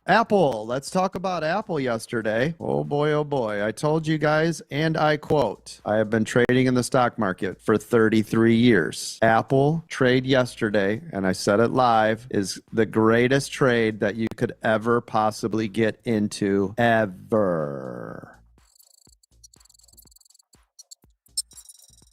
Apple. Let's talk about Apple yesterday. Oh boy, oh boy. I told you guys, and I quote, I have been trading in the stock market for 33 years. Apple trade yesterday, and I said it live, is the greatest trade that you could ever possibly get into ever.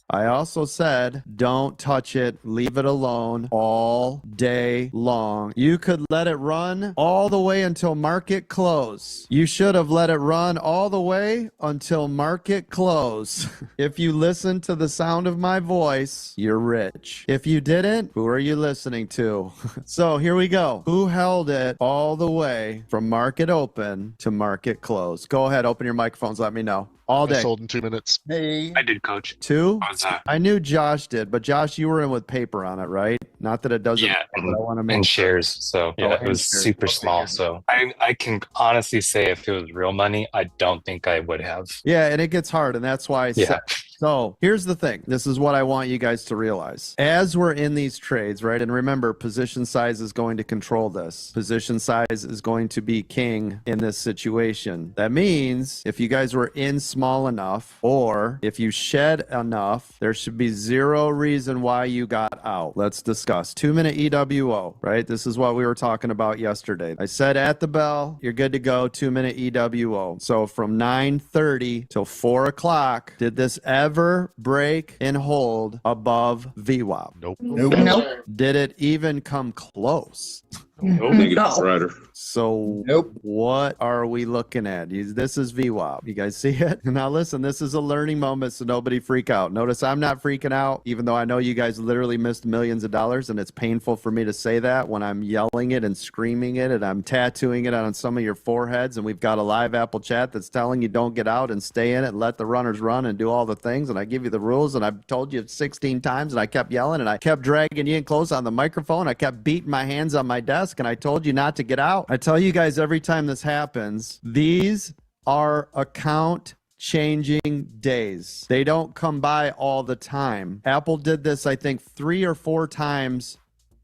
I also said, don't touch it, leave it alone all day long. You could let it run all the way until market close. You should have let it run all the way until market close. If you listen to the sound of my voice, you're rich. If you didn't, who are you listening to? So here we go. Who held it all the way from market open to market close? Go ahead, open your microphones, let me know. All day. I sold in 2 minutes. Hey. I did, Coach. Two? What was that? I knew Josh did, but Josh, you were in with paper on it, right? Not that it doesn't. Yeah, but I want to make and sure. shares. So yeah, it was shares. super Okay, small. good. So I can honestly say if it was real money, I don't think I would have. Yeah, and it gets hard, and that's why I said. So here's the thing. This is what I want you guys to realize. As we're in these trades, right? And remember, position size is going to control this. Position size is going to be king in this situation. That means if you guys were in small enough, or if you shed enough, there should be zero reason why you got out. Let's discuss. 2-minute EWO, right? This is what we were talking about yesterday. I said at the bell, you're good to go, 2-minute EWO. So from 9:30 till 4 o'clock, did this ever break and hold above VWAP? Nope. Nope. Did it even come close? No. So what are we looking at? This is VWAP. You guys see it? Now listen, this is a learning moment, so nobody freak out. Notice I'm not freaking out, even though I know you guys literally missed millions of dollars, and it's painful for me to say that when I'm yelling it and screaming it, and I'm tattooing it on some of your foreheads, and we've got a live Apple chat that's telling you don't get out and stay in it, let the runners run and do all the things, and I give you the rules, and I've told you 16 times, and I kept yelling, and I kept dragging you in close on the microphone. I kept beating my hands on my desk, and I told you not to get out. I tell you guys every time this happens, these are account changing days. They don't come by all the time. Apple did this, I think, 3 or 4 times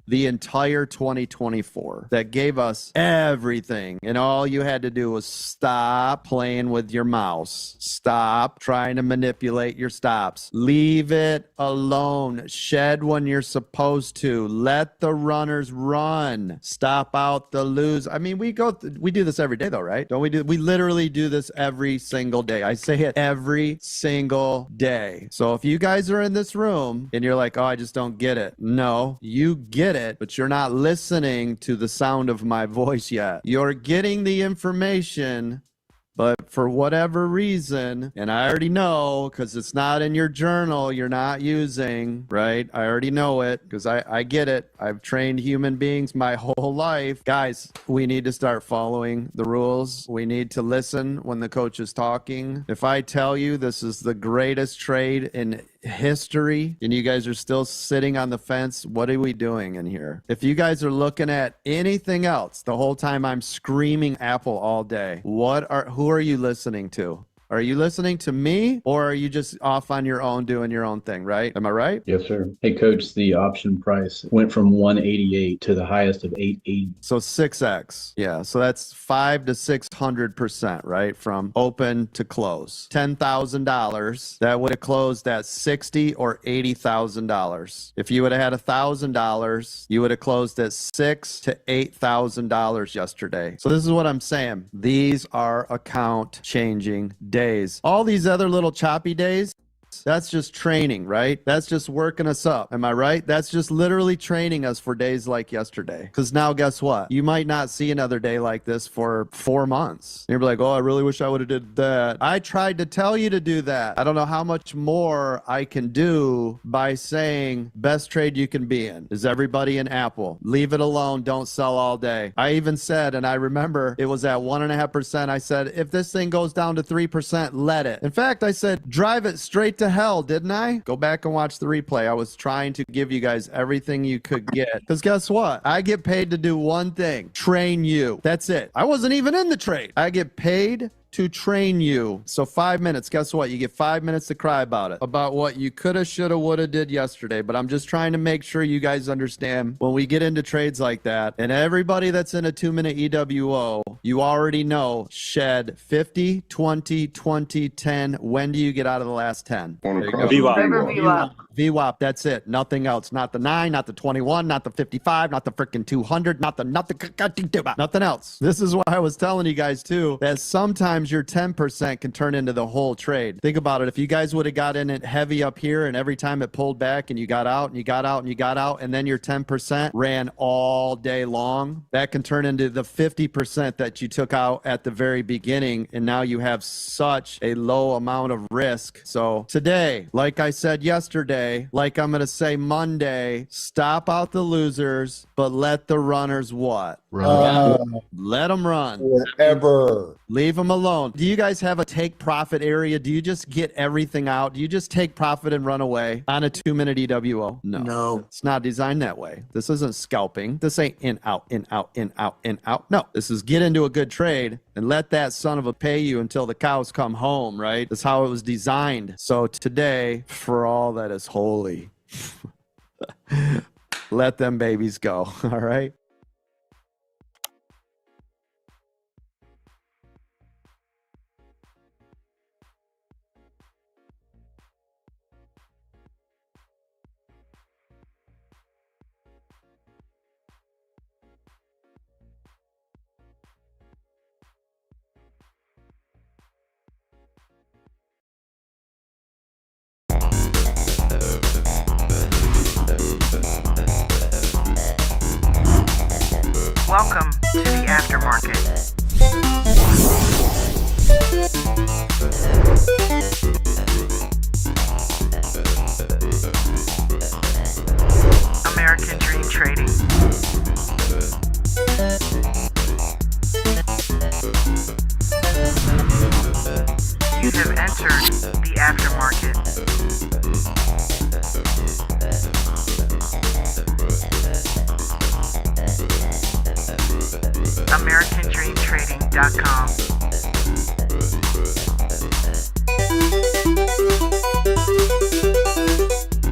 the entire 2024. That gave us everything. And all you had to do was stop playing with your mouse. Stop trying to manipulate your stops. Leave it alone. Shed when you're supposed to. Let the runners run. Stop out the lose. I mean, we do this every day though, right? Don't we do? We literally do this every single day. I say it every single day. So if you guys are in this room and you're like, oh, I just don't get it. No, you get it. But you're not listening to the sound of my voice yet. You're getting the information, but for whatever reason, and I already know because it's not in your journal you're not using, right? I already know it because I get it. I've trained human beings my whole life. Guys, we need to start following the rules. We need to listen when the coach is talking. If I tell you this is the greatest trade in history and you guys are still sitting on the fence, what are we doing in here? If you guys are looking at anything else the whole time I'm screaming Apple all day, who are you listening to? Are you listening to me, or are you just off on your own doing your own thing, right? Am I right? Yes, sir. Hey, Coach, the option price went from 188 to the highest of 880. So 6x. Yeah. So that's 500 to 600%, right? From open to close. $10,000. That would have closed at $60,000 or $80,000. If you would have had $1,000, you would have closed at $6,000 to $8,000 yesterday. So this is what I'm saying. These are account changing days. All these other little choppy days, that's just training, right? That's just working us up. Am I right? That's just literally training us for days like yesterday. Because now guess what? You might not see another day like this for 4 months. And you're like, oh, I really wish I would have did that. I tried to tell you to do that. I don't know how much more I can do by saying best trade you can be in is everybody in Apple. Leave it alone. Don't sell all day. I even said, and I remember it was at 1.5%. I said, if this thing goes down to 3%, let it. In fact, I said, drive it straight to hell, didn't I? Go back and watch the replay. I was trying to give you guys everything you could get. Because guess what? I get paid to do one thing, train you. That's it. I wasn't even in the trade. I get paid to train you. So 5 minutes. Guess what? You get 5 minutes to cry about it, about what you coulda, shoulda, woulda did yesterday. But I'm just trying to make sure you guys understand when we get into trades like that, and everybody that's in a 2-minute EWO, you already know, shed 50, 20, 20, 10. When do you get out of the last 10? On There you a go. cross VWAP. VWAP, that's it. Nothing else. Not the 9, not the 21, not the 55, not the freaking 200, nothing else. This is why I was telling you guys too, that sometimes your 10% can turn into the whole trade. Think about it. If you guys would have got in it heavy up here and every time it pulled back and you got out and you got out and you got out and then your 10% ran all day long, that can turn into the 50% that you took out at the very beginning. And now you have such a low amount of risk. So today, like I said yesterday, like I'm going to say Monday, stop out the losers, but let the runners what? Let them run. Forever. Leave them alone. Do you guys have a take profit area? Do you just get everything out? Do you just take profit and run away on a 2-minute EWO? No. It's not designed that way. This isn't scalping. This ain't in, out, in, out, in, out, in, out. No, this is get into a good trade and let that son of a pay you until the cows come home, right? That's how it was designed. So today, for all that is holy, let them babies go, all right? Welcome to the Aftermarket. American Dream Trading. You have entered the Aftermarket. AmericanDreamTrading.com.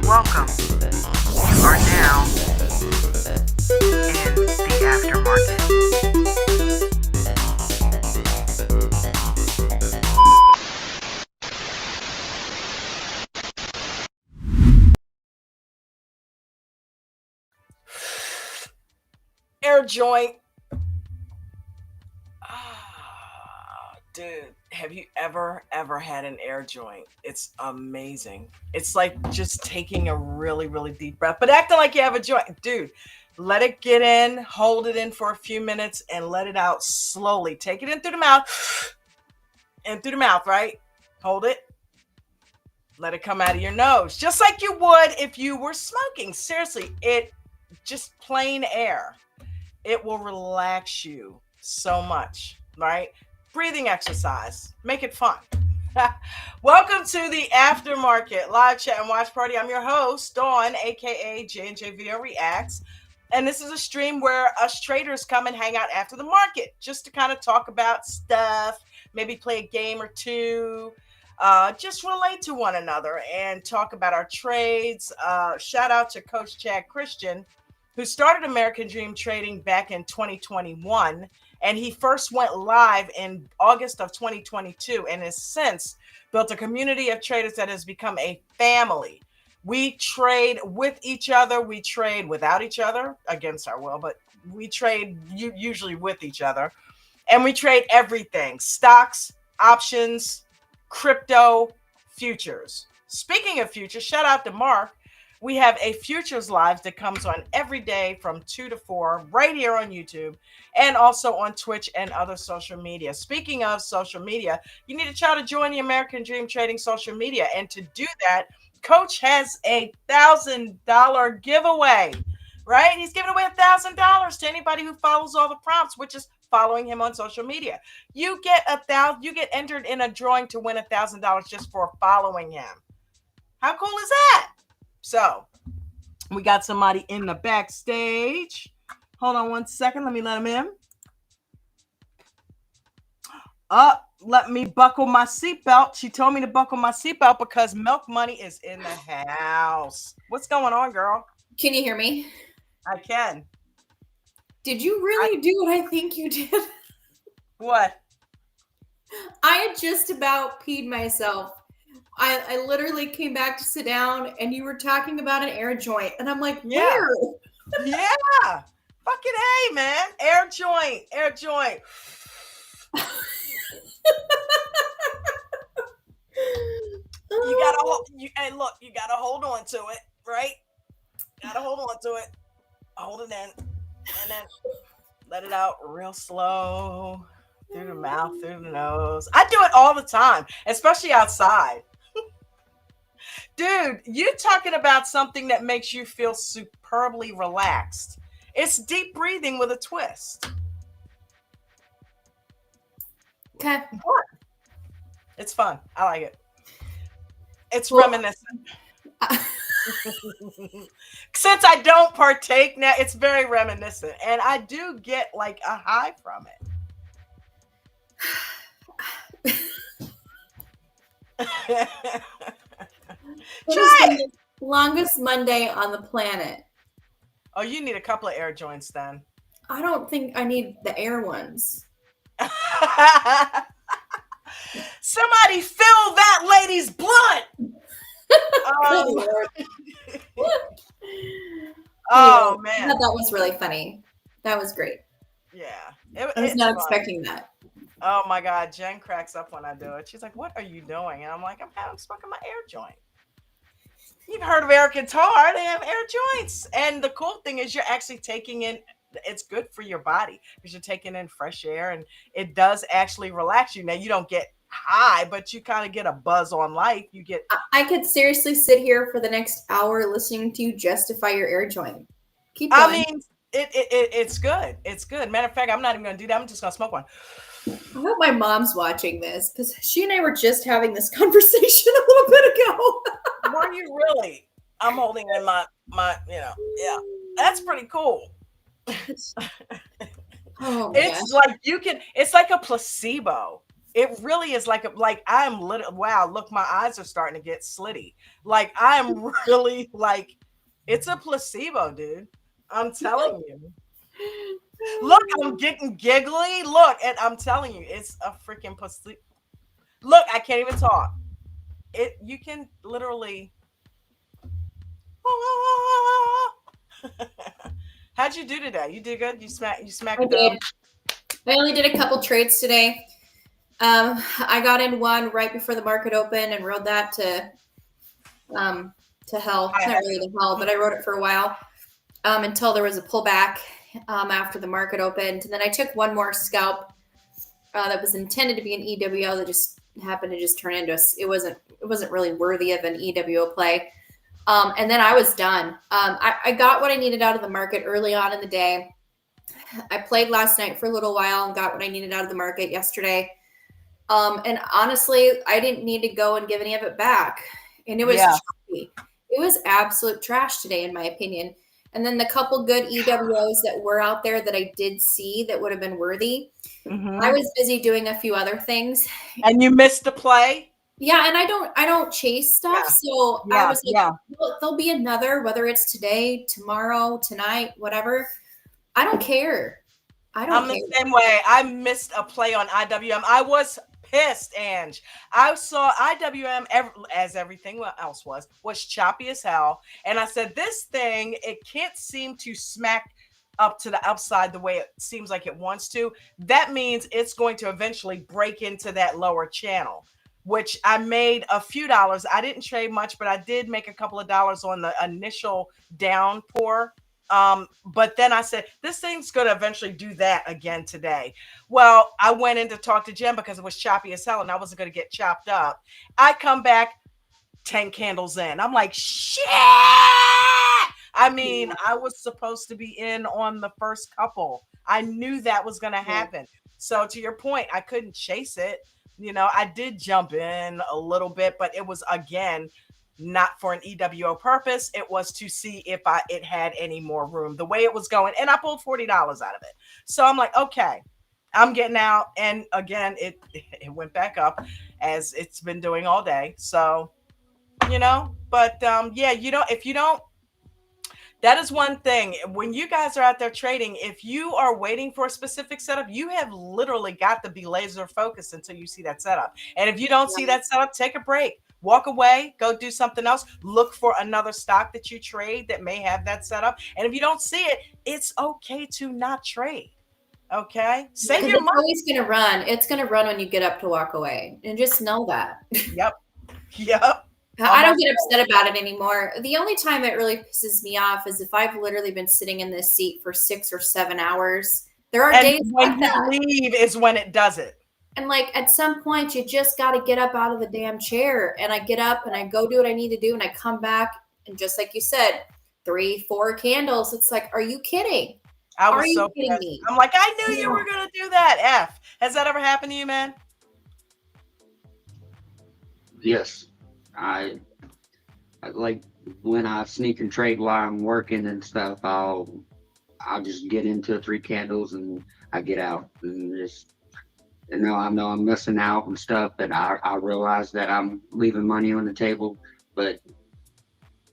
Welcome. You are now in the Aftermarket. Air joint. Dude, have you ever had an air joint? It's amazing. It's like just taking a really deep breath, but acting like you have a joint. Dude, let it get in, hold it in for a few minutes, and let it out slowly. Take it in through the mouth, and through the mouth, right? Hold it. Let it come out of your nose, just like you would if you were smoking. Seriously, it just plain air. It will relax you so much, right? Breathing exercise. Make it fun. Welcome to the Aftermarket live chat and watch party. I'm your host, Dawn, aka J&J Video Reacts. And this is a stream where us traders come and hang out after the market just to kind of talk about stuff, maybe play a game or two, just relate to one another and talk about our trades. Shout out to Coach Chad Christian, who started American Dream Trading back in 2021. And he first went live in August of 2022 and has since built a community of traders that has become a family. We trade with each other. We trade without each other, against our will, but we trade usually with each other. And we trade everything: stocks, options, crypto, futures. Speaking of futures, shout out to Mark. We have a Futures Live that comes on every day from 2 to 4 right here on YouTube and also on Twitch and other social media. Speaking of social media, you need to try to join the American Dream Trading social media. And to do that, Coach has a $1,000 giveaway, right? He's giving away $1,000 to anybody who follows all the prompts, which is following him on social media. You get entered in a drawing to win $1,000 just for following him. How cool is that? So we got somebody in the backstage. Hold on one second. Let me let him in. let me buckle my seatbelt. She told me to buckle my seatbelt because Milk Money is in the house. What's going on, girl? Can you hear me? I can. Did you really do what I think you did? What? I had just about peed myself. I literally came back to sit down and you were talking about an air joint. And I'm like, Yeah. where? Yeah. Fucking A, man. Air joint. Air joint. You gotta hold. Hey, look, you gotta hold on to it, right? Gotta hold on to it. Hold it in, and then let it out real slow through the mouth, through the nose. I do it all the time, especially outside. Dude, you talking about something that makes you feel superbly relaxed. It's deep breathing with a twist. Okay. It's fun. I like it. It's reminiscent. Since I don't partake now, it's very reminiscent. And I do get like a high from it. Try it. Longest Monday on the planet. Oh, you need a couple of air joints then. I don't think I need the air ones. Somebody fill that lady's blood. Oh man, I thought that was really funny. That was great. Yeah, I was not expecting that. Oh my God, Jen cracks up when I do it. She's like, "What are you doing?" And I'm like, "I'm smoking my air joint." You've heard of air guitar? They have air joints, and the cool thing is you're actually taking in. It's good for your body because you're taking in fresh air, and it does actually relax you. Now you don't get high, but you kind of get a buzz on life. You get. I could seriously sit here for the next hour listening to you justify your air joint. Keep going. I mean, it's good. It's good. Matter of fact, I'm not even gonna do that. I'm just gonna smoke one. I hope my mom's watching this because she and I were just having this conversation a little bit ago. Were you really? I'm holding in my yeah. That's pretty cool. Oh, it's like it's like a placebo. It really is like I'm wow, look, my eyes are starting to get slitty. Like I'm really like it's a placebo, dude. I'm telling you. Look, I'm getting giggly. Look, and I'm telling you, it's a freaking placebo. Look, I can't even talk. You can literally. How'd you do today? You did good. You smacked. I did. I only did a couple trades today. I got in one right before the market opened and rode that to hell. It's not really to hell, but I rode it for a while until there was a pullback after the market opened. And then I took one more scalp that was intended to be an EWO that just happened to just turn into it wasn't really worthy of an EWO play. And then I was done. I got what I needed out of the market early on in the day. I played last night for a little while and got what I needed out of the market yesterday. And honestly, I didn't need to go and give any of it back. And it was choppy. It was absolute trash today, in my opinion. And then the couple good EWOs that were out there that I did see that would have been worthy. Mm-hmm. I was busy doing a few other things. And you missed the play? Yeah, and I don't chase stuff. Yeah. So I was like, there'll be another, whether it's today, tomorrow, tonight, whatever. I don't care. I'm the same way. I missed a play on IWM. I was pissed, Ange. I saw IWM as everything else was choppy as hell. And I said, this thing, it can't seem to smack up to the upside the way it seems like it wants to. That means it's going to eventually break into that lower channel, which I made a few dollars. I didn't trade much, but I did make a couple of dollars on the initial downpour. But then I said, this thing's going to eventually do that again today. Well, I went in to talk to Jen because it was choppy as hell and I wasn't going to get chopped up. I come back 10 candles in. I'm like, shit. I mean, I was supposed to be in on the first couple. I knew that was going to happen. So to your point, I couldn't chase it. You know, I did jump in a little bit, but it was, again, not for an EWO purpose. It was to see if it had any more room the way it was going. And I pulled $40 out of it. So I'm like, okay, I'm getting out, and again, it went back up as it's been doing all day. So but yeah, if you don't, that is one thing. When you guys are out there trading, if you are waiting for a specific setup, you have literally got to be laser focused until you see that setup. And if you don't see that setup, take a break. Walk away, go do something else. Look for another stock that you trade that may have that setup. And if you don't see it, it's okay to not trade. Okay? Save Because your it's money. always going to run. It's going to run when you get up to walk away. And just know that. Yep. Yep. I don't get upset about it anymore. The only time it really pisses me off is if I've literally been sitting in this seat for 6 or 7 hours. There are days when like you that. leave is when it does it. And like at some point, you just got to get up out of the damn chair. And I get up and I go do what I need to do. And I come back. And just like you said, 3, 4 candles. It's like, are you kidding? I was Are you so kidding pissed. me? I'm like, I knew you were going to do that. F. Has that ever happened to you, man? Yes. I like when I sneak and trade while I'm working and stuff, I'll just get into 3 candles and I get out and just, I know I'm missing out and stuff, and I realize that I'm leaving money on the table, but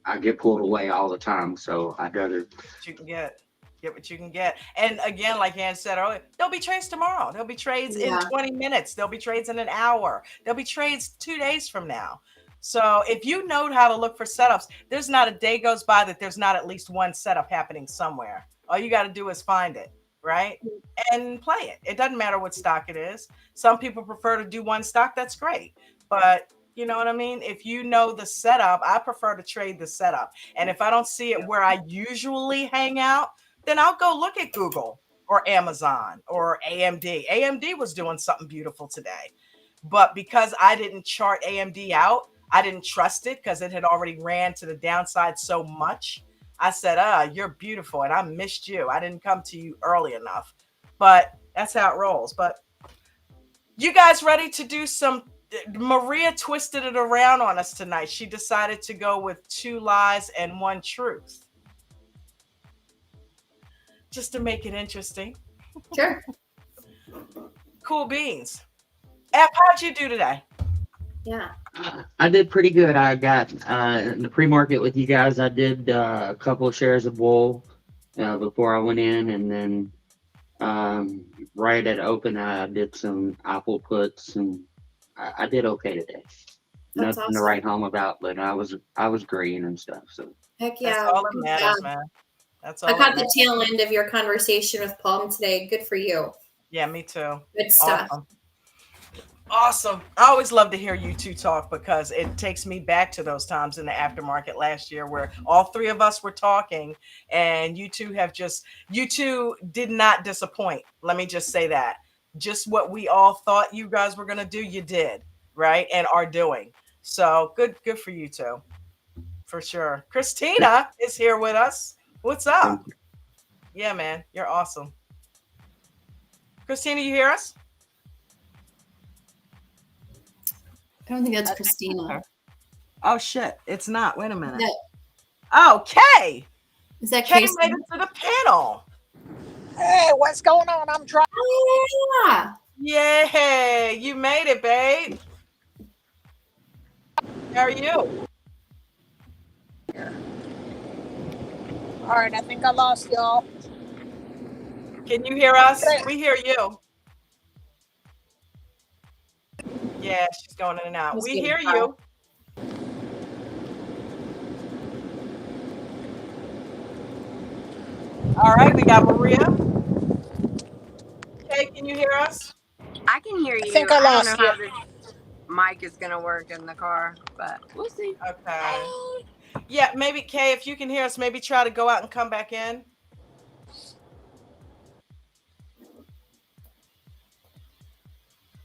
I get pulled away all the time. So I'd rather You can get what you can get. And again, like Ann said earlier, there'll be trades tomorrow. There'll be trades in 20 minutes. There'll be trades in an hour. There'll be trades 2 days from now. So if you know how to look for setups, there's not a day goes by that there's not at least one setup happening somewhere. All you got to do is find it, right? And play it. It doesn't matter what stock it is. Some people prefer to do one stock. That's great. But you know what I mean? If you know the setup, I prefer to trade the setup. And if I don't see it where I usually hang out, then I'll go look at Google or Amazon or AMD. AMD was doing something beautiful today. But because I didn't chart AMD out, I didn't trust it because it had already ran to the downside so much. I said, you're beautiful, and I missed you. I didn't come to you early enough. But that's how it rolls. But you guys ready to do some? Maria twisted it around on us tonight. She decided to go with 2 lies and 1 truth. Just to make it interesting. Sure. Cool beans. F, how'd you do today? Yeah. I did pretty good. I got in the pre-market with you guys. I did a couple of shares of wool before I went in, and then right at open, I did some Apple puts, and I did okay today. That's Nothing to write home about, but I was green and stuff. So Heck yeah. That's all that matters, man. That's all. I caught the tail end of your conversation with Palm today. Good for you. Yeah, me too. Good stuff. Awesome. I always love to hear you two talk because it takes me back to those times in the aftermarket last year where all 3 of us were talking, and you two did not disappoint. Let me just say that. Just what we all thought you guys were going to do, you did, right? And are doing. So good for you two. For sure. Christina is here with us. What's up? Yeah, man. You're awesome. Christina, you hear us? I don't think that's Christina. Oh shit, it's not. Wait a minute. No. Oh, Kay. Is that Kay Casey? made it to the panel. Hey, what's going on? I'm trying. Oh, yeah. Yay, you made it, babe. How are you? All right, I think I lost y'all. Can you hear us? We hear you. Yeah, she's going in and out. We hear you. All right, we got Maria. Okay, can you hear us? I can hear you. I think I lost don't know how this mic is going to work in the car, but we'll see. Okay. Yeah, maybe, Kay, if you can hear us, maybe try to go out and come back in.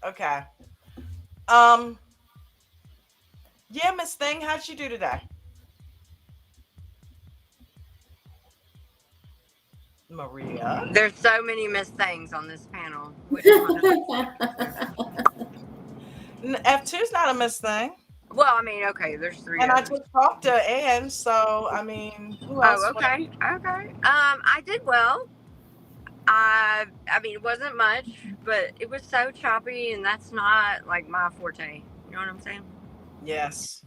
Okay. Yeah, Miss Thing, how'd you do today? Maria. There's so many missed things on this panel. F2's not a Miss Thing. Well, I mean, okay, there's 3 And I others. just talked to Ann, so I mean, who else? Oh, okay. Okay. I did well. I mean, it wasn't much, but it was so choppy, and that's not like my forte. You know what I'm saying? Yes.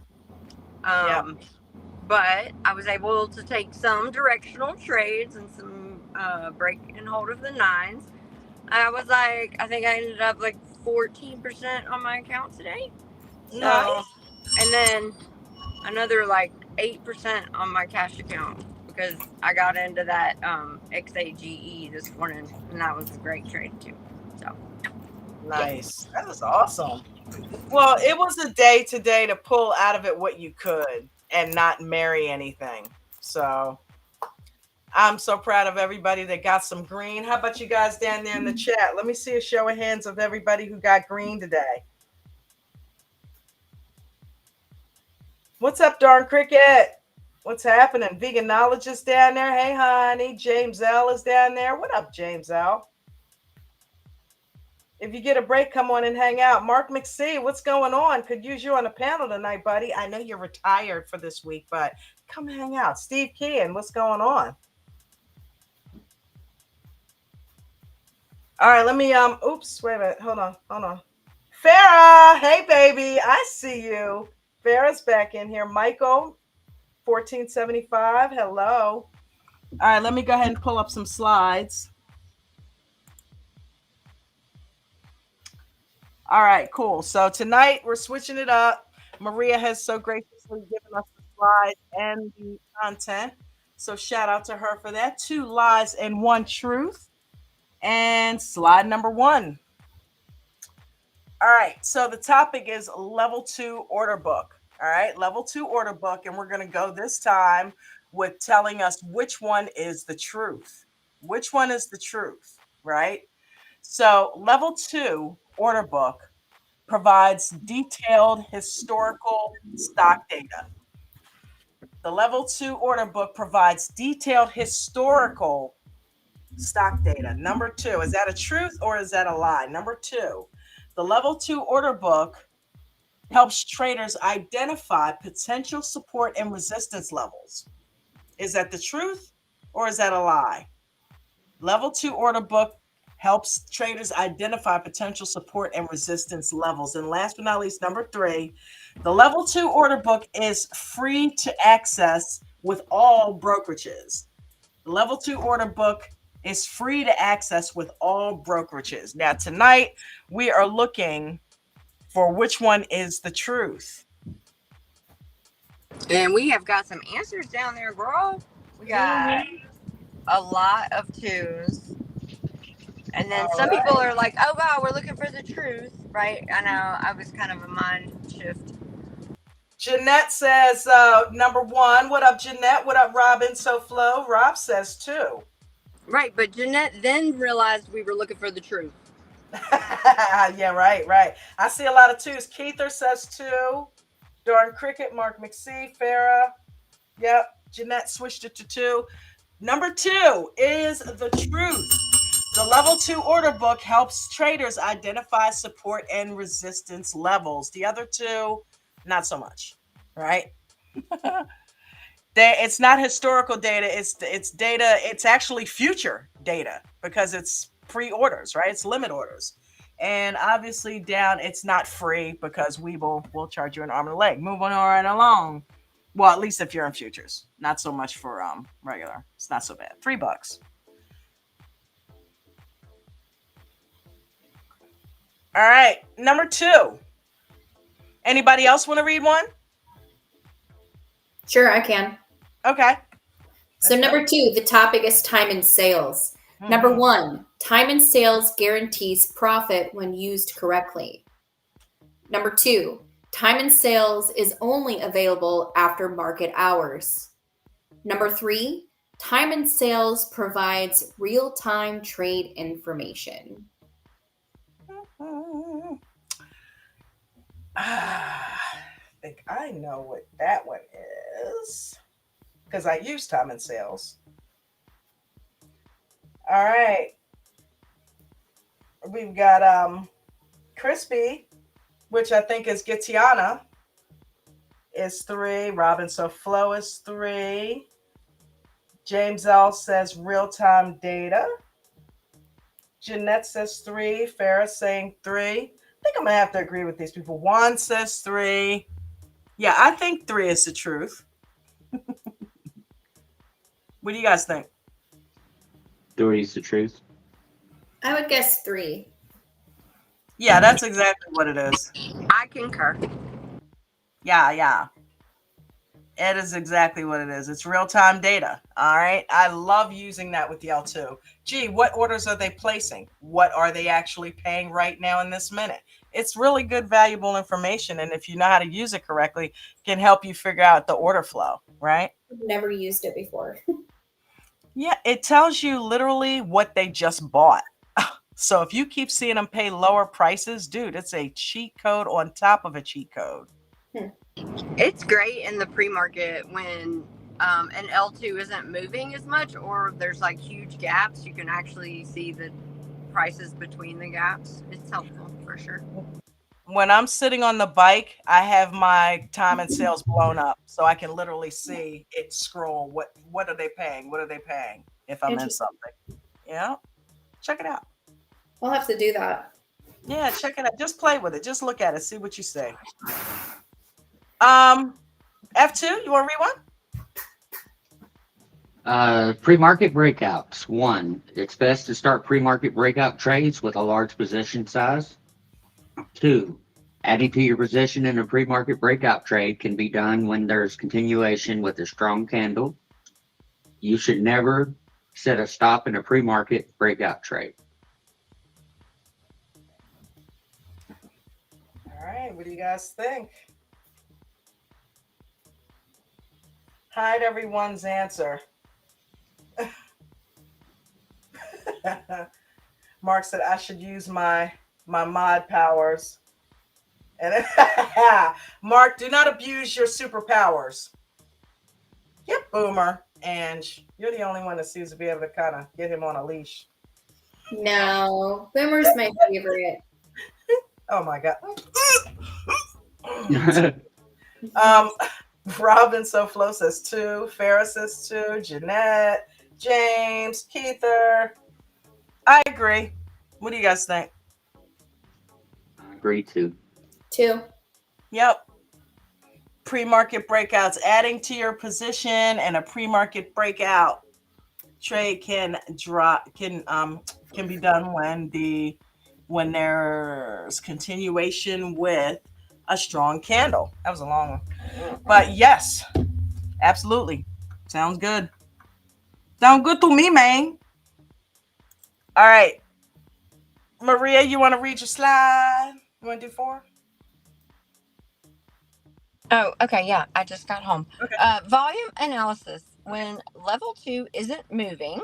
But I was able to take some directional trades and some break and hold of the nines. I was like, I think I ended up like 14% on my account today. So, Nice. and then another like 8% on my cash account because I got into that XAGE this morning, and that was a great trade too. So Nice. That was awesome. Well, it was a day today to pull out of it what you could and not marry anything. So I'm so proud of everybody that got some green. How about you guys down there in the chat? Let me see a show of hands of everybody who got green today. What's up, Darn Cricket? What's happening? Veganologist down there. Hey, honey. James L is down there. What up, James L? If you get a break, come on and hang out. Mark McSee, what's going on? Could use you on a panel tonight, buddy. I know you're retired for this week, but come hang out. Steve Kean, what's going on? All right, let me oops, wait a minute. Hold on. Farrah, hey baby, I see you. Farrah's back in here. Michael, 1475. Hello. All right, let me go ahead and pull up some slides. All right, cool. So tonight we're switching it up. Maria has so graciously given us the slides and the content. So shout out to her for that. 2 lies and 1 truth. And slide number 1. All right, so the topic is level 2 order book. All right, level 2 order book. And we're going to go this time with telling us which one is the truth. Which one is the truth, right? So level 2 order book provides detailed historical stock data. The level 2 order book provides detailed historical stock data. Number 2, is that a truth or is that a lie? Number 2, the level 2 order book helps traders identify potential support and resistance levels. Is that the truth or is that a lie? Level 2 order book helps traders identify potential support and resistance levels. And last but not least, number 3, the level 2 order book is free to access with all brokerages. The level 2 order book is free to access with all brokerages. Now, tonight we are looking for which one is the truth. and we have got some answers down there, girl. We got a lot of 2s. And then some people are like, oh, wow, we're looking for the truth, right? I know, I was kind of a mind shift. Jeanette says, number 1. What up, Jeanette? What up, Robin? So Flo. Rob says 2. Right, but Jeanette then realized we were looking for the truth. Yeah, right. I see a lot of 2s. Keither says 2. Darn Cricket, Mark McSee, Farrah. Yep, Jeanette switched it to 2. Number 2 is the truth. The level 2 order book helps traders identify support and resistance levels. The other 2, not so much, right? It's not historical data. It's data. It's actually future data because it's pre-orders, right? It's limit orders. And obviously down, it's not free because we'll charge you an arm and a leg. Moving right along. Well, at least if you're in futures, not so much for regular. It's not so bad. $3. All right, number 2. Anybody else want to read one? Sure, I can. Okay. So number 2, the topic is time and sales. Number 1, time and sales guarantees profit when used correctly. Number 2, time and sales is only available after market hours. Number 3, time and sales provides real-time trade information. I think I know what that one is because I use time and sales. All right. We've got Crispy, which I think is Gitiana, is 3. Robin So Flo is 3. James L says real-time data. Jeanette says 3. Farrah saying 3. I think I'm gonna have to agree with these people. Juan says 3. Yeah, I think 3 is the truth. What do you guys think? 3 is the truth. I would guess 3. Yeah, that's exactly what it is. I concur. Yeah. It is exactly what it is. It's real-time data. All right. I love using that with the L2. Gee, what orders are they placing? What are they actually paying right now in this minute? It's really good, valuable information. And if you know how to use it correctly, it can help you figure out the order flow, right? I've never used it before. Yeah, it tells you literally what they just bought. So if you keep seeing them pay lower prices, dude, it's a cheat code on top of a cheat code. It's great in the pre-market when an L2 isn't moving as much, or there's like huge gaps. You can actually see the prices between the gaps. It's helpful for sure. When I'm sitting on the bike, I have my time and sales blown up, so I can literally see it scroll. What are they paying? What are they paying? If I'm in something, yeah, check it out. I'll have to do that. Yeah, check it out. Just play with it. Just look at it. See what you say. F2, you want to read one? Pre-market breakouts. 1, it's best to start pre-market breakout trades with a large position size. 2, adding to your position in a pre-market breakout trade can be done when there's continuation with a strong candle. You should never set a stop in a pre-market breakout trade. All right, what do you guys think? Hide everyone's answer. Mark said I should use my mod powers. And Mark, do not abuse your superpowers. Yep, Boomer. And you're the only one that seems to be able to kind of get him on a leash. No, Boomer's my favorite. Oh my God. Robin SoFlo says 2. Farrah says 2. Jeanette, James, Keither. I agree. What do you guys think? I agree too. 2. Yep. Pre-market breakouts. Adding to your position and a pre-market breakout trade can be done when there's continuation with a strong candle. That was a long one. But yes, absolutely. Sounds good. Sound good to me, man. All right. Maria, you want to read your slide? You want to do 4? Oh, okay. Yeah, I just got home. Okay. Volume analysis. When level 2 isn't moving,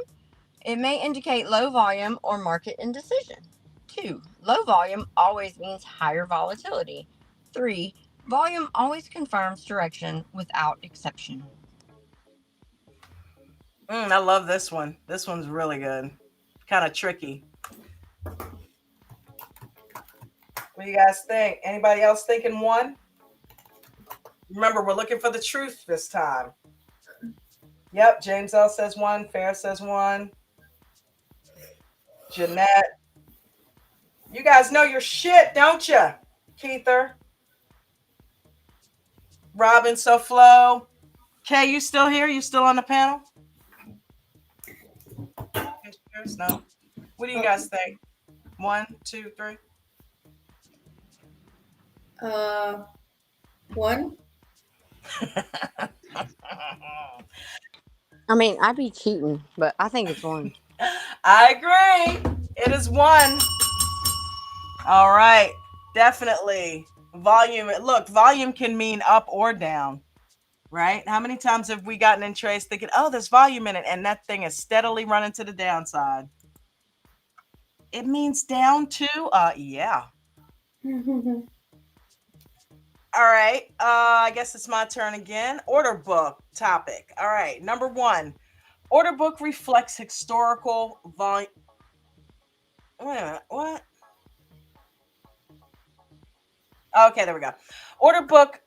it may indicate low volume or market indecision. 2, low volume always means higher volatility. 3, volume always confirms direction without exception. I love this one. This one's really good. Kind of tricky. What do you guys think? Anybody else thinking 1? Remember, we're looking for the truth this time. Yep, James L says 1. Farrah says 1. Jeanette. You guys know your shit, don't you? Keither. Robin SoFlo. Kay, you still here? You still on the panel? No. What do you guys think? 1, 2, 3. 1. I mean, I'd be cheating, but I think it's 1. I agree. It is 1. All right. Definitely. Volume. Look, volume can mean up or down, right? How many times have we gotten in trades thinking, oh, there's volume in it, and that thing is steadily running to the downside? It means down too? Yeah. All right. I guess it's my turn again. Order book topic. All right. Number 1. Order book reflects historical volume. Wait a minute. What? Okay, there we go. Order book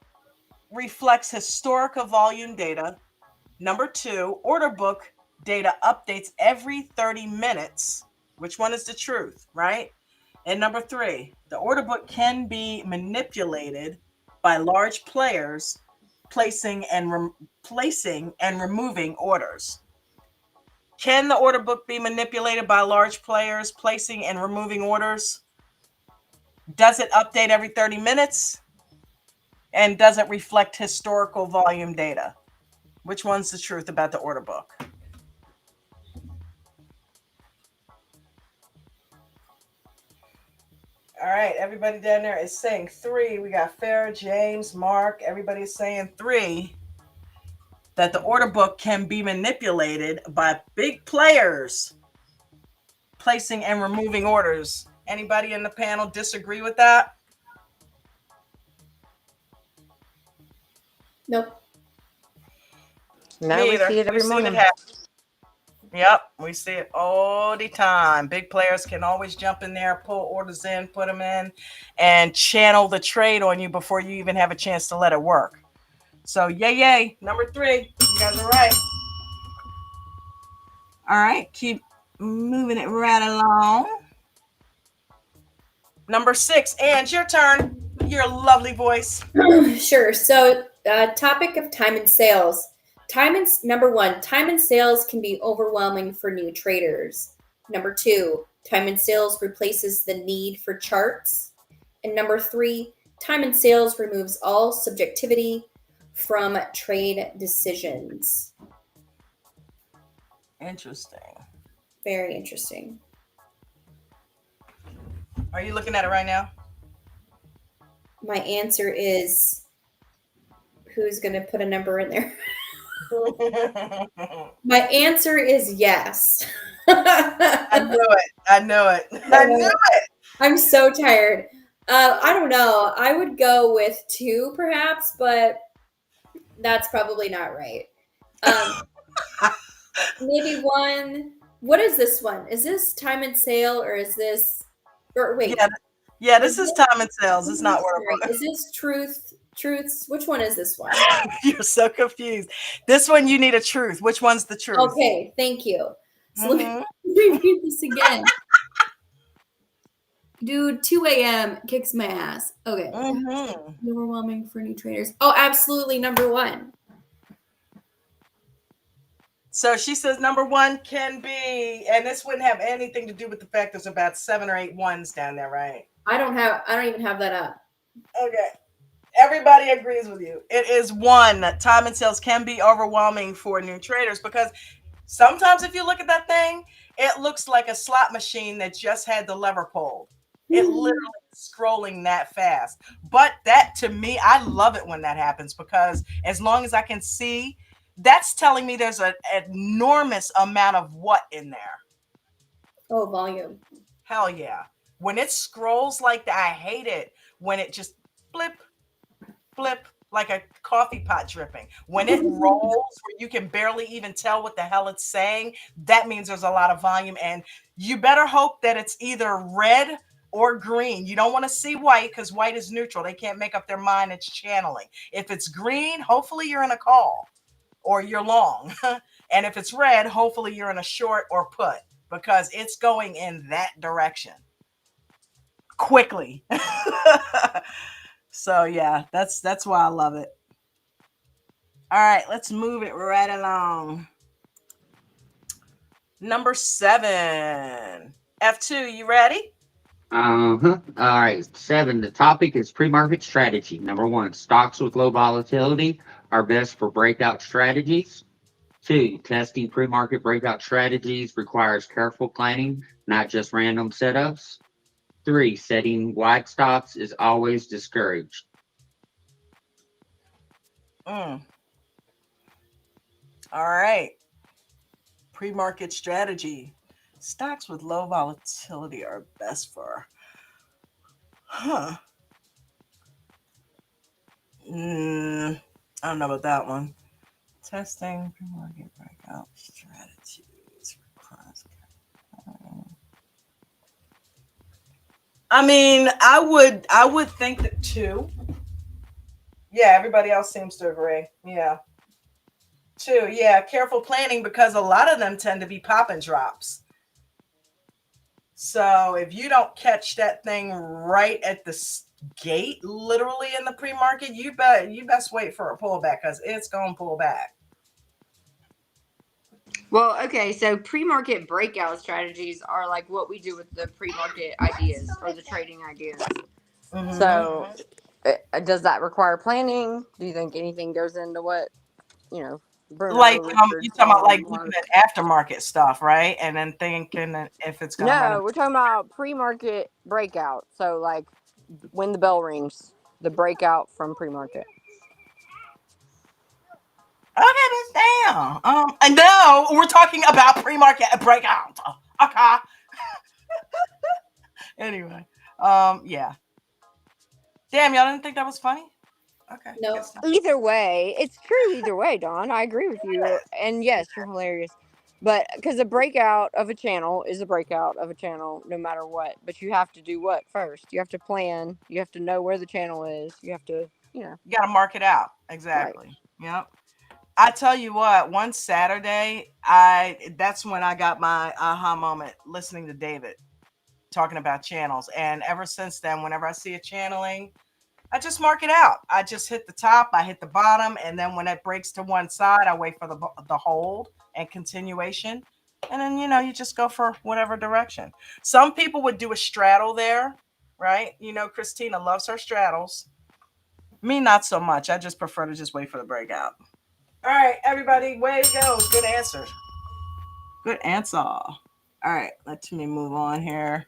reflects historical volume data. Number 2, order book data updates every 30 minutes. Which one is the truth, right? And number 3, the order book can be manipulated by large players placing and removing orders. Can the order book be manipulated by large players placing and removing orders? Does it update every 30 minutes? And does it reflect historical volume data? Which one's the truth about the order book? All right, everybody down there is saying 3. We got Farrah, James, Mark. Everybody's saying 3. That the order book can be manipulated by big players placing and removing orders. Anybody in the panel disagree with that? Nope. No, Me we either. see it every We've seen morning. it happen. Yep, we see it all the time. Big players can always jump in there, pull orders in, put them in, and channel the trade on you before you even have a chance to let it work. So yay. Number 3, you guys are right. All right, keep moving it right along. Number 6, and your turn. Your lovely voice. Sure. So, topic of time and sales. Number 1, time and sales can be overwhelming for new traders. Number 2, time and sales replaces the need for charts. And number 3, time and sales removes all subjectivity from trade decisions. Interesting. Very interesting. Are you looking at it right now? My answer is, who's going to put a number in there? My answer is yes. I knew it. I'm so tired. I don't know. I would go with 2 perhaps, but that's probably not right. Maybe 1. What is this one? Is this time and sale, or is this, or wait. Yeah, this is time and sales. It's not order book. Is this truths? Which one is this one? You're so confused. This one, you need a truth. Which one's the truth? Okay, thank you. So let me repeat this again. Dude, 2 a.m. kicks my ass. Okay. Overwhelming for new traders. Oh, absolutely. Number 1. So she says number 1 can be, and this wouldn't have anything to do with the fact there's about 7 or 8 ones down there, right? I don't even have that up. Okay. Everybody agrees with you. It is 1. Time and sales can be overwhelming for new traders because sometimes if you look at that thing, it looks like a slot machine that just had the lever pulled. It literally is scrolling that fast. But that, to me, I love it when that happens because as long as I can see, that's telling me there's an enormous amount of what in there. Oh, volume. Hell yeah. When it scrolls like that, I hate it. When it just blip, like a coffee pot dripping. When it rolls where you can barely even tell what the hell it's saying, that means there's a lot of volume. And you better hope that it's either red or green. You don't want to see white because white is neutral. They can't make up their mind. It's channeling. If it's green, hopefully you're in a call or you're long. And if it's red, hopefully you're in a short or put because it's going in that direction quickly. So yeah, that's why I love it. All right, let's move it right along. Number 7. F2, you ready? All right, 7. The topic is pre-market strategy. Number 1, stocks with low volatility are best for breakout strategies. 2, testing pre-market breakout strategies requires careful planning, not just random setups. 3, setting wide stops is always discouraged. All right. Pre-market strategy. Stocks with low volatility are best for. I don't know about that one. Testing pre-market breakout strategies requires. I mean, I would think that 2. Yeah, everybody else seems to agree. Yeah. 2, yeah, careful planning because a lot of them tend to be pop and drops. So if you don't catch that thing right at the gate, literally in the pre-market, you best wait for a pullback because it's gonna pull back. Well, okay, so pre-market breakout strategies are like what we do with the pre-market ideas or the trading ideas. Mhm. So, does that require planning? Do you think anything goes into what, Bruno, Like Richard, you talking about like Mark? looking at aftermarket stuff, right? And then thinking that if it's gonna run. No, we're talking about pre-market breakout. So, like, when the bell rings, the breakout from pre-market. Okay, this down. And no, we're talking about pre-market breakout. Okay. Anyway, yeah. Damn, y'all didn't think that was funny? Okay. No. guess not. Either way, it's true either way, Dawn. I agree with you. And yes, you're hilarious. But because a breakout of a channel is a breakout of a channel no matter what. But you have to do what first? You have to plan. You have to know where the channel is. You have to, You gotta mark it out. Exactly. Right. Yep. I tell you what, one Saturday, that's when I got my aha moment listening to David talking about channels. And ever since then, whenever I see a channeling, I just mark it out. I just hit the top, I hit the bottom, and then when it breaks to one side, I wait for the hold and continuation. And then, you just go for whatever direction. Some people would do a straddle there, right? Christina loves her straddles. Me, not so much. I just prefer to just wait for the breakout. All right, everybody, way to go. Good answer. Good answer. All right, let me move on here.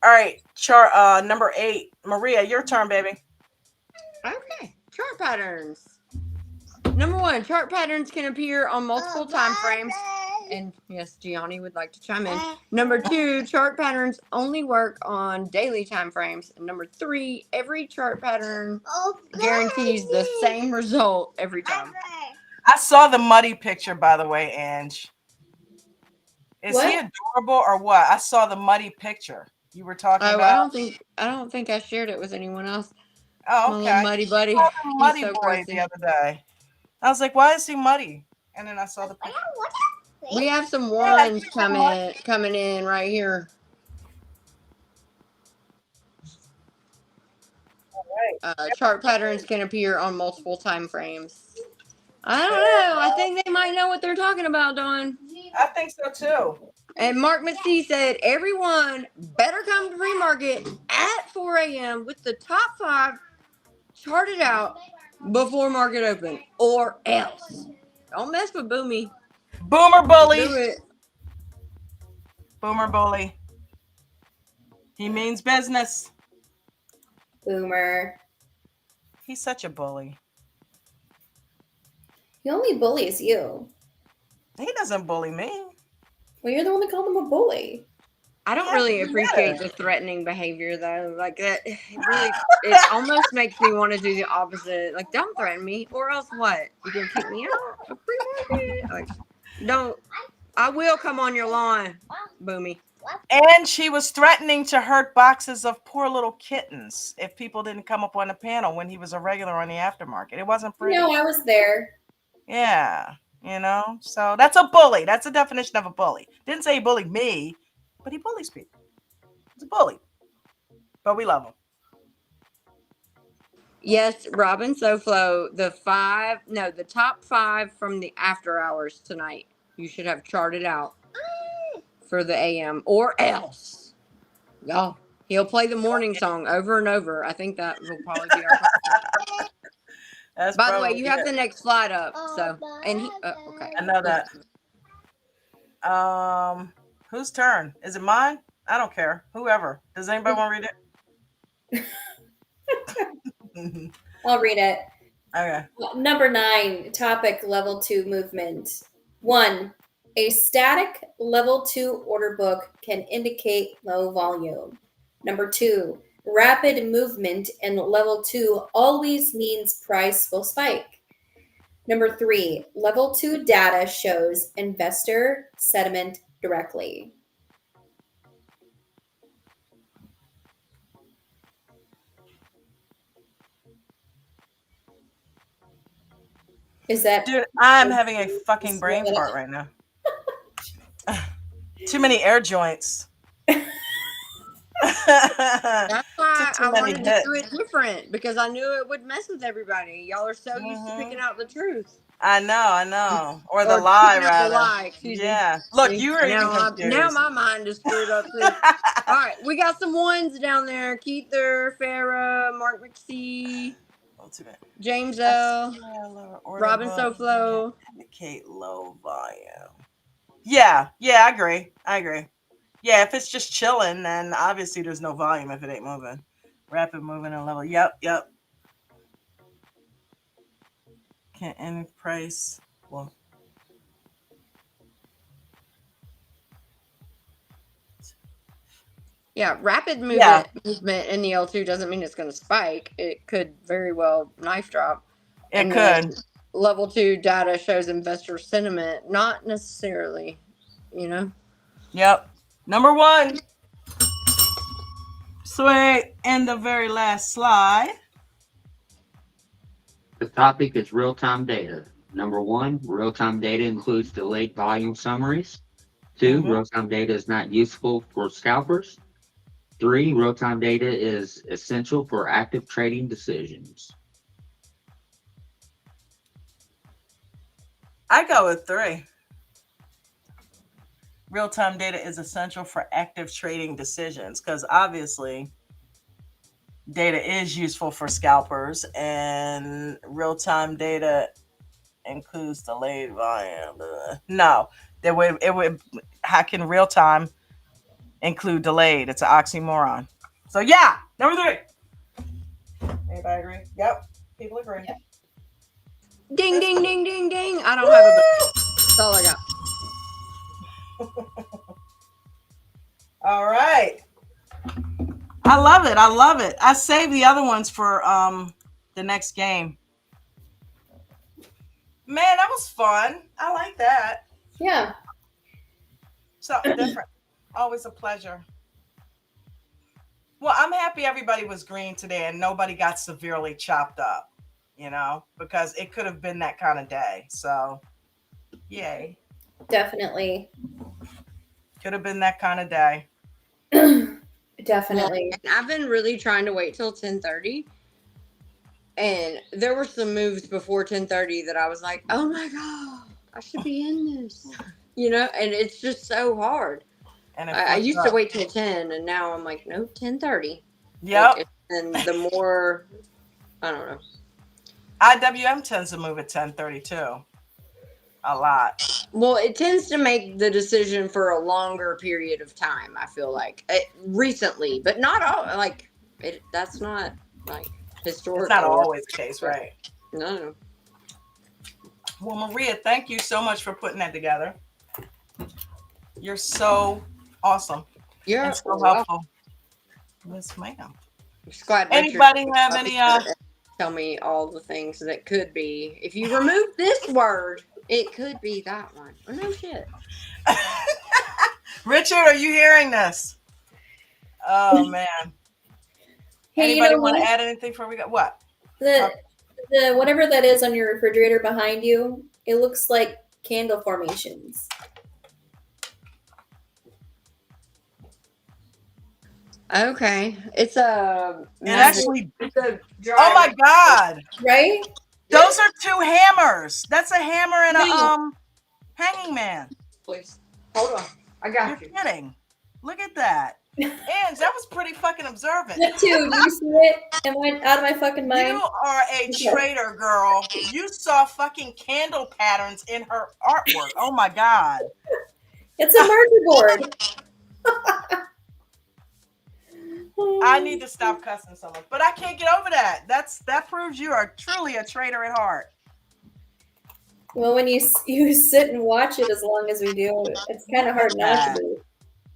All right, chart number 8. Maria, your turn, baby. Okay. Chart patterns. Number 1, chart patterns can appear on multiple time frames. And yes, Gianni would like to chime in. Number 2, chart patterns only work on daily time frames. And number 3, every chart pattern guarantees the same result every time. I saw the muddy picture, by the way, Ange. Is What? he adorable or what? I saw the muddy picture you were talking Oh, about. I don't think I shared it with anyone else. Oh, My okay. little muddy buddy. I saw the muddy He's so boy crazy. the other day. I was like, why is he muddy? And then I saw the picture. We have some ones coming in right here. Chart patterns can appear on multiple time frames. I don't know. I think they might know what they're talking about, Dawn. I think so too. And Mark McSee said everyone better come to pre-market at 4 a.m. with the top 5 charted out before market open, or else. Don't mess with Boomy. Boomer bully. Do it. Boomer bully. He means business. Boomer. He's such a bully. He only bullies you. He doesn't bully me. Well, you're the one that called him a bully. I don't really appreciate the threatening behavior though. Like that, it almost makes me want to do the opposite. Like, don't threaten me, or else what? You gonna kick me out of pre-market? Like, don't. I will come on your lawn, Boomy. And she was threatening to hurt boxes of poor little kittens if people didn't come up on the panel when he was a regular on the aftermarket. It wasn't pretty. No, I was there. Yeah, so that's a bully. That's a definition of a bully. Didn't say he bullied me, but he bullies people. He's a bully, but we love him. Yes, Robin SoFlo, the top 5 from the after hours tonight. You should have charted out for the AM, or else. Y'all, he'll play the morning song over and over. I think that will probably be our. By the way, you have the next slide up. So, and he. Okay. I know that. Whose turn? Is it mine? I don't care. Whoever. Does anybody want to read it? I'll read it. Okay. Number 9, topic level 2 movement. 1, a static level 2 order book can indicate low volume. Number 2, rapid movement in level 2 always means price will spike. Number 3, level 2 data shows investor sentiment directly. Dude, I'm having a fucking brain fart right now. Too many air joints. That's why Too I many wanted to hits. do it different because I knew it would mess with everybody. Y'all are so used to picking out the truth. I know. Or the Or lie, picking out the rather. lie, excuse me. Yeah. Look, See? you were even now confused. my mind is screwed up too. All right, we got some ones down there. Keither, Farah, Mark McSee, James L, Robin SoFlo. Indicate low volume. Yeah, I agree. Yeah, if it's just chilling, then obviously there's no volume if it ain't moving. Rapid moving and level. Yep. Can any price? Well, Yeah, rapid movement in the L2 doesn't mean it's going to spike. It could very well knife drop. It could. Level 2 data shows investor sentiment, not necessarily, Yep. Number 1. Sweet. And the very last slide. The topic is real-time data. Number 1, real-time data includes delayed volume summaries. 2, real-time data is not useful for scalpers. 3, real-time data is essential for active trading decisions. I go with 3. Real-time data is essential for active trading decisions because obviously data is useful for scalpers and real-time data includes delayed volume. No, it would. How can real-time include delayed? It's an oxymoron. So yeah, number 3. Anybody agree? Yep. People agree. Yep. Ding, ding, ding, ding, ding. I don't have a button. That's all I got. All right. I love it. I saved the other ones for the next game. Man, that was fun. I like that. Yeah. Something different. Always a pleasure. Well, I'm happy everybody was green today and nobody got severely chopped up, because it could have been that kind of day. So, yay. Definitely. Could have been that kind of day. Definitely. And I've been really trying to wait till 10:30. And there were some moves before 10:30 that I was like, oh my God, I should be in this. And it's just so hard. And I used to wait till 10 and now I'm like, no, 10:30. Yep. And the more, I don't know. IWM tends to move at 10:30 too. A lot. Well, it tends to make the decision for a longer period of time, I feel like. Recently, but not all, that's not, historical. It's not always the case, right? No. Well, Maria, thank you so much for putting that together. You're so awesome. You're so helpful. Yes, ma'am. Just glad anybody have any tell me all the things that could be. If you remove this word, it could be that one. Oh, no shit. Richard, are you hearing this? Oh man. Hey, anybody want to add anything before we go? What? The whatever that is on your refrigerator behind you, it looks like candle formations. Okay. It's a actually it's a oh my God. Right? Those are 2 hammers. That's a hammer and a hanging man. Please. Hold on. I got You're kidding. Look at that. Ange, that was pretty fucking observant. That too. Do you see it? Am I out of my fucking mind? You are a traitor, girl. You saw fucking candle patterns in her artwork. Oh my God. It's a marker board. I need to stop cussing so much, but I can't get over that. That proves you are truly a traitor at heart. Well, when you sit and watch it as long as we do, it's kind of hard not to be.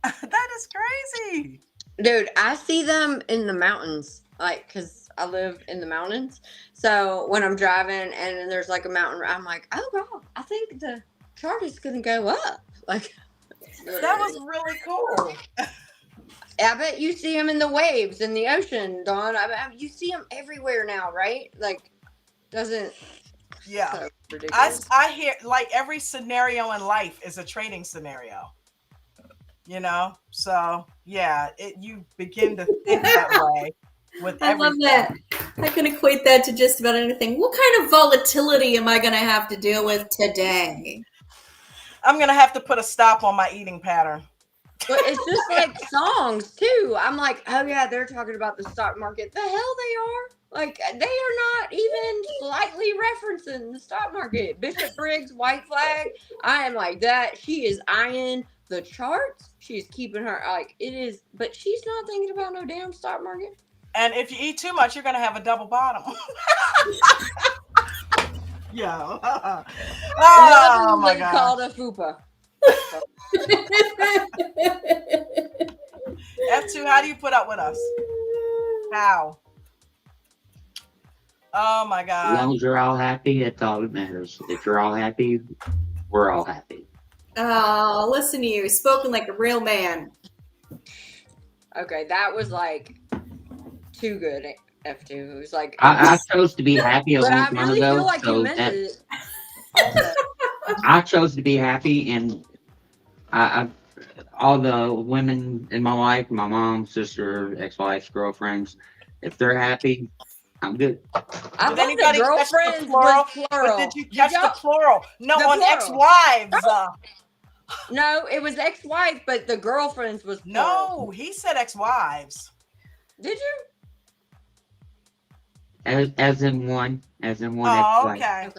That is crazy. Dude, I see them in the mountains, because I live in the mountains. So when I'm driving and then there's a mountain, I'm like, oh, God, I think the chart is going to go up. That was really cool. I bet you see them in the waves in the ocean, Dawn. You see them everywhere now, right? Doesn't. Yeah. So ridiculous. I hear every scenario in life is a trading scenario. You know, so yeah, you begin to think that way with I love everything. that. I can equate that to just about anything. What kind of volatility am I going to have to deal with today? I'm gonna have to put a stop on my eating pattern. But it's just like songs too. I'm like, oh yeah, they're talking about the stock market. The hell they are. Like they are not even slightly referencing the stock market. Bishop Briggs, white flag. I am like that. She is eyeing the charts. She's keeping her like it is, but she's not thinking about no damn stock market. And if you eat too much, you're gonna have a double bottom. Yeah. Oh my god. Called a fupa. F2, how do you put up with us? How? Oh my As god. long as you're all happy, that's all that matters. If you're all happy, we're all happy. Oh, listen to you. Spoken like a real man. Okay, that was like too good. F2. It was like I chose to be happy a but long I time really ago. feel like you So meant that it. Also. I chose to be happy, and I all the women in my life, my mom, sister, ex-wives, girlfriends, if they're happy, I'm good. I Did thought anybody the catch the girlfriends plural? was plural. But did you catch the plural? No, The on plural. ex-wives. No, it was ex-wife, but the girlfriends was plural. No, he said ex-wives. Did you? As in one Oh, ex-wife. okay.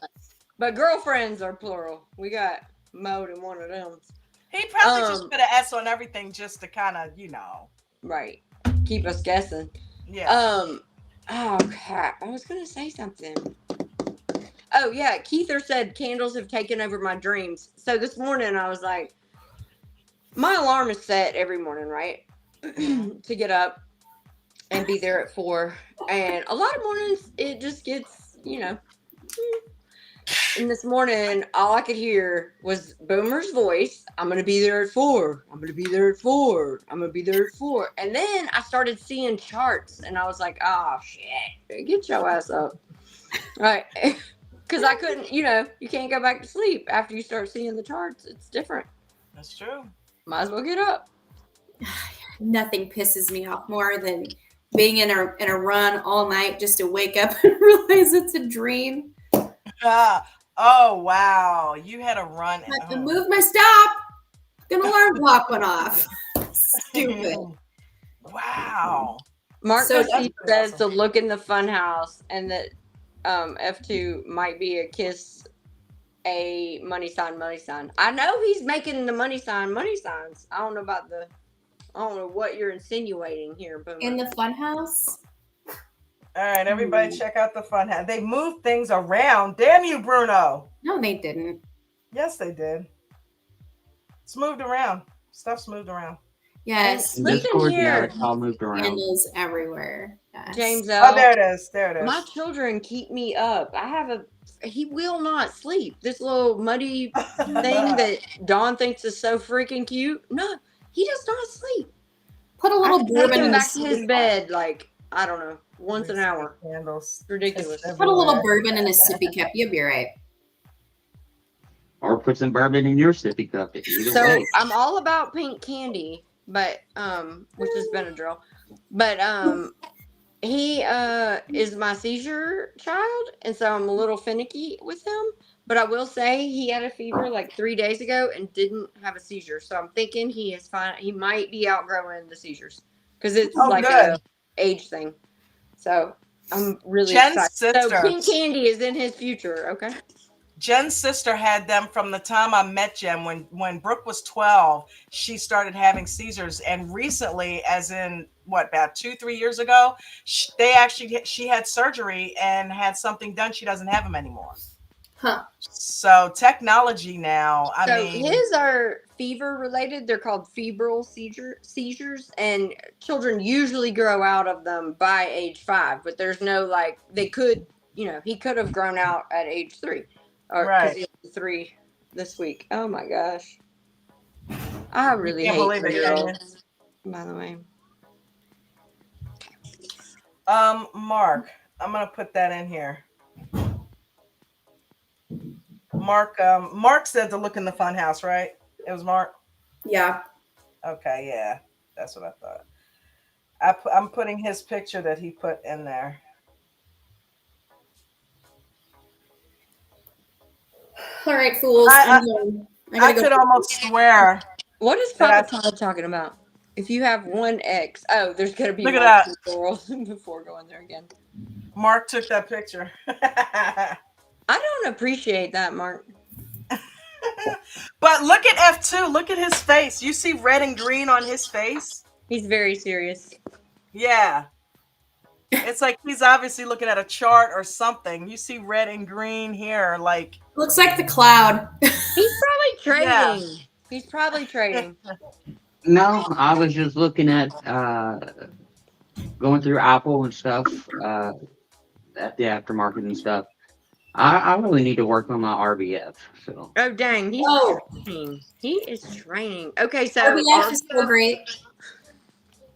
But girlfriends are plural. We got Mo in one of them. He probably just put an S on everything just to kind of, right, keep us guessing. Yeah. Oh crap! I was gonna say something. Oh yeah, Keither said candles have taken over my dreams. So this morning I was like, my alarm is set every morning, right, to get up and be there at 4. And a lot of mornings it just gets, And this morning, all I could hear was Boomer's voice. I'm going to be there at 4. I'm going to be there at 4. I'm going to be there at 4. And then I started seeing charts, and I was like, oh, shit. Get your ass up. Right. Because I couldn't, you can't go back to sleep after you start seeing the charts. It's different. That's true. Might as well get up. Nothing pisses me off more than being in a run all night just to wake up and realize it's a dream. Oh wow, you had a run. I have to move my stop. An alarm clock went off. Stupid. Wow. Mark So says awesome. to look in the fun house, and that F2 might be a kiss a money sign. I know he's making the money signs. I don't know what you're insinuating here, Boomer. In the fun house? All right, everybody check out the fun house. They moved things around. Damn you, Bruno. No, they didn't. Yes, they did. It's moved around. Stuff's moved around. Yes. Listen here. It's all moved around. Candles everywhere. Yes. James Oh, there it is. There it is. My children keep me up. He will not sleep. This little muddy thing that Dawn thinks is so freaking cute. No, he does not sleep. Put a little bourbon in back to his bed, like, I don't know, once an hour. Candles. Ridiculous. Put a little bourbon in his sippy cup. You'll be right. Or put some bourbon in your sippy cup. Either So way. I'm all about pink candy, but which is Benadryl. But he is my seizure child, and so I'm a little finicky with him. But I will say he had a fever like 3 days ago and didn't have a seizure. So I'm thinking he is fine. He might be outgrowing the seizures because it's like a age thing. So I'm really excited. So pink candy is in his future. Okay. Jen's sister had them from the time I met Jen. When Brooke was 12, she started having seizures. And recently, as in about 2-3 years ago, she had surgery and had something done. She doesn't have them anymore. Huh. So technology now, I mean, his are fever related. They're called febrile seizures, and children usually grow out of them by age 5. But there's no he could have grown out at age 3. Or right. He was 3 this week. Oh my gosh. I really hate believe it, by the way. Mark, I'm gonna put that in here. Mark said to look in the fun house, right? It was Mark. Yeah. Okay, yeah, that's what I thought. I'm putting his picture that he put in there. All right, fools. I, I'm done. I gotta go. could almost swear What is that Papa Todd talking about? If you have one X, oh, there's gonna be Look at that. multiple girls before going there again. Mark took that picture. I don't appreciate that, Mark. But look at F2. Look at his face. You see red and green on his face? He's very serious. Yeah. It's like he's obviously looking at a chart or something. You see red and green here, like Looks like the cloud. He's probably trading. Yeah. He's probably trading. No, I was just looking at going through Apple and stuff at the aftermarket and stuff. I really need to work on my RBF. So Oh dang, he's Oh. training. He is training. Okay, so RBF is so great.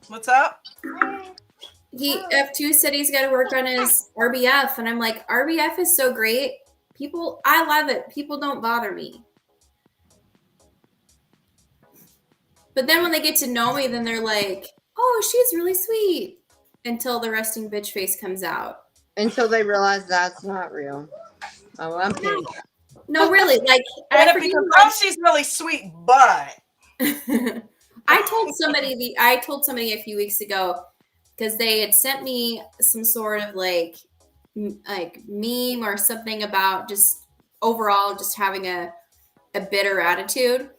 What's up? F2 said he's got to work on his RBF, and I'm like, RBF is so great. People, I love it. People don't bother me. But then when they get to know me, then they're like, oh, she's really sweet. Until the resting bitch face comes out. until they realize that's not real. Oh, I'm kidding. No, really. Like, And I it forget becomes, oh, she's really sweet, but I told somebody a few weeks ago because they had sent me some sort of like meme or something about just overall just having a bitter attitude.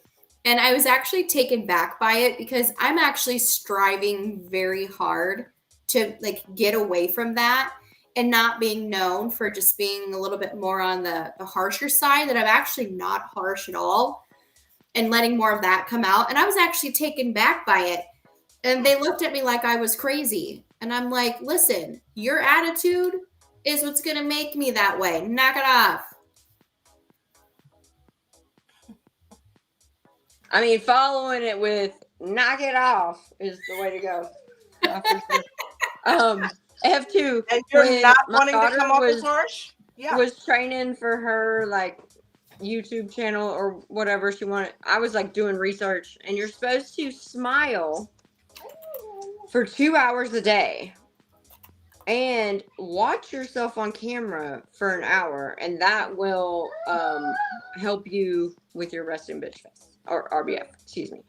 And I was actually taken back by it because I'm actually striving very hard to like get away from that and not being known for just being a little bit more on the harsher side, that I'm actually not harsh at all, and letting more of that come out. And I was actually taken back by it. And they looked at me like I was crazy. And I'm like, listen, your attitude is what's going to make me that way. Knock it off. I mean, following it with knock it off is the way to go. F2. and you're when not my wanting to daughter come off as harsh? Yeah. was training for her like YouTube channel or whatever she wanted. I was like doing research, and you're supposed to smile for 2 hours a day and watch yourself on camera for an hour, and that will help you with your resting bitch face or RBF, excuse me.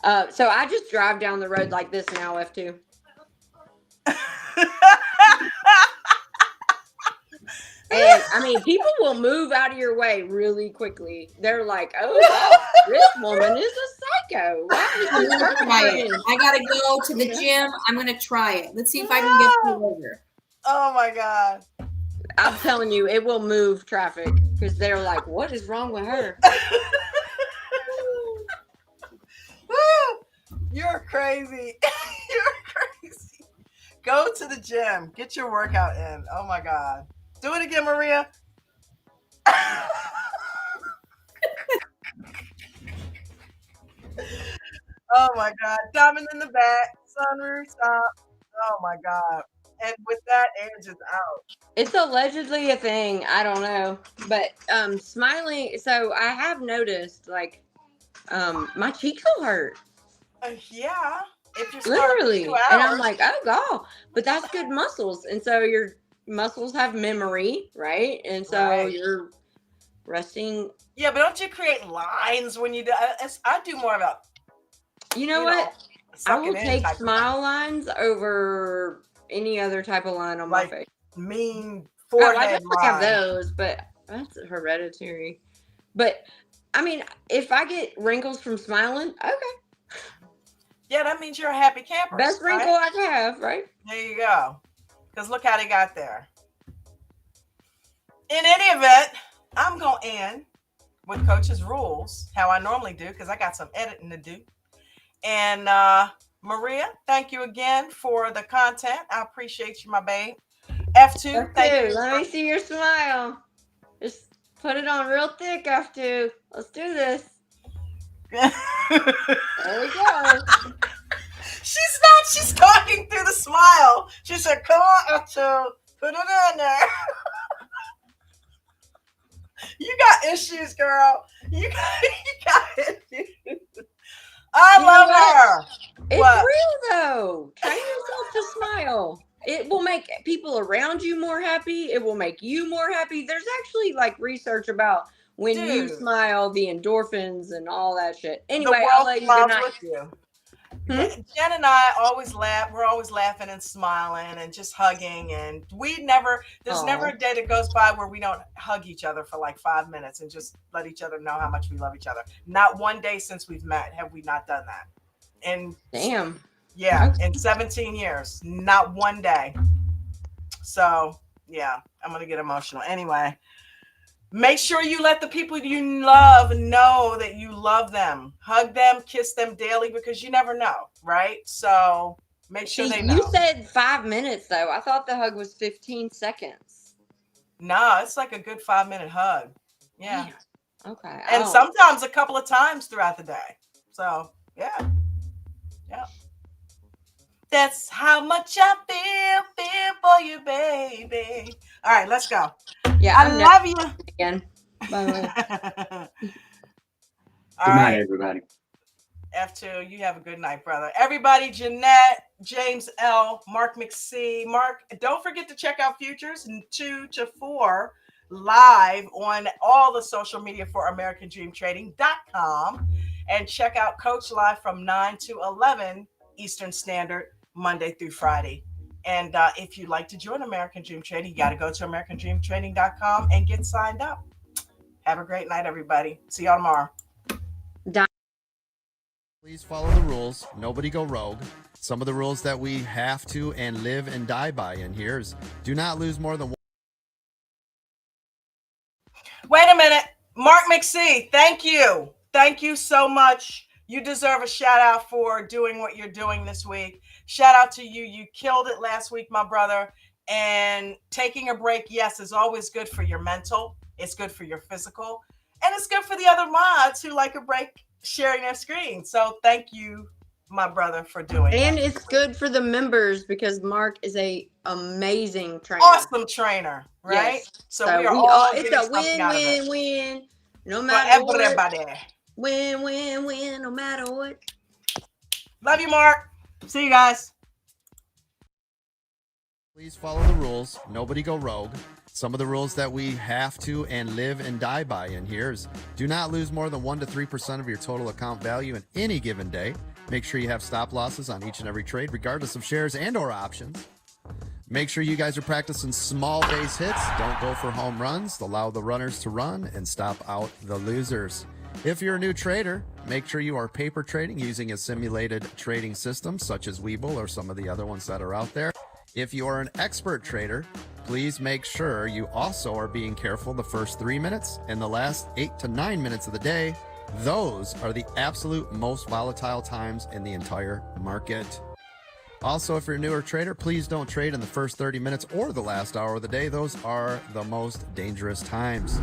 So I just drive down the road like this now, F2. And I mean, people will move out of your way really quickly. They're like, "Oh, this woman is a psycho. Why is I'm she gonna try it. working?" I gotta go to the gym. I'm gonna try it. Let's see if I can get pulled over. Oh my God. I'm telling you, it will move traffic because they're like, "What is wrong with her?" You're crazy. You're crazy. Go to the gym. Get your workout in. Oh my God. Do it again, Maria. Oh my God. Diamond in the back. Sunroof top. Oh my God. And with that, Edge is out. It's allegedly a thing. I don't know, but smiling. So I have noticed, like, my cheeks will hurt. Yeah. If you're Literally. 2 And I'm hours. like, oh god, but that's good muscles. And so your muscles have memory, right? And so Right. you're resting. Yeah, but don't you create lines when you do? I do more of a. You know what? I suck will it in take type of smile lines over any other type of line on Like my face. mean Oh, I forehead definitely have line. those, but that's hereditary. But I mean, if I get wrinkles from smiling, okay. Yeah, that means you're a happy camper. Best right? wrinkle I can have, right? There you go. Because look how they got there. In any event, I'm going to end with Coach's rules, how I normally do, because I got some editing to do. And Maria, thank you again for the content. I appreciate you, my babe. F2, thank you. Let me see your smile. Just put it on real thick, F2. Let's do this. There we go. She's talking through the smile. She said, come on, F2, put it in there. You got issues, girl. You got issues. I love her. It's What? real though. Train yourself to smile. It will make people around you more happy. It will make you more happy. There's actually like research about when you Dude. smile, the endorphins and all that shit. The Anyway, world I'll let you good smiles night. with you. Hmm? Jen and I always laugh. We're always laughing and smiling and just hugging. And there's never a day that goes by where we don't hug each other for like 5 minutes and just let each other know how much we love each other. Not one day since we've met have we not done that. And Damn. yeah, in 17 years, not one day. So yeah, I'm going to get emotional. Anyway, make sure you let the people you love know that you love them. Hug them, kiss them daily, because you never know, right? So make sure they know. You said 5 minutes though. I thought the hug was 15 seconds. No, it's like a good 5-minute hug. Yeah. Damn. Okay. And sometimes a couple of times throughout the day. So yeah. Yeah. That's how much I feel for you, baby. All right, let's go. Yeah, I love you. Again. By the way. Good night, everybody. F2, you have a good night, brother. Everybody, Jeanette, James L, Mark McC. Mark, don't forget to check out Futures 2 to 4 live on all the social media for AmericanDreamTrading.com, and check out Coach Live from 9 to 11 Eastern Standard, Monday through Friday. And if you'd like to join American Dream Trading, you got to go to AmericanDreamTrading.com and get signed up. Have a great night, everybody. See y'all tomorrow. Please follow the rules. Nobody go rogue. Some of the rules that we have to and live and die by in here is do not lose more than one. Wait a minute. Mark McC, thank you. Thank you so much. You deserve a shout out for doing what you're doing this week. Shout out to you. You killed it last week, my brother. And taking a break, yes, is always good for your mental. It's good for your physical. And it's good for the other mods who like a break sharing their screen. So thank you, my brother, for doing And that. it's good for the members because Mark is a amazing trainer. Awesome trainer, right? Yes. So we are all it's getting a something out of it. win-win-win. No For matter everybody. what. Win-win-win, no matter what. Love you, Mark. See you guys. Please follow the rules. Nobody go rogue. Some of the rules that we have to and live and die by in here is do not lose more than 1 to 3% of your total account value in any given day. Make sure you have stop losses on each and every trade, regardless of shares and or options. Make sure you guys are practicing small base hits. Don't go for home runs. Allow the runners to run and stop out the losers. If you're a new trader, make sure you are paper trading using a simulated trading system such as Webull or some of the other ones that are out there. If you are an expert trader, please make sure you also are being careful the first 3 minutes and the last 8 to 9 minutes of the day. Those are the absolute most volatile times in the entire market. Also, if you're a newer trader, please don't trade in the first 30 minutes or the last hour of the day. Those are the most dangerous times.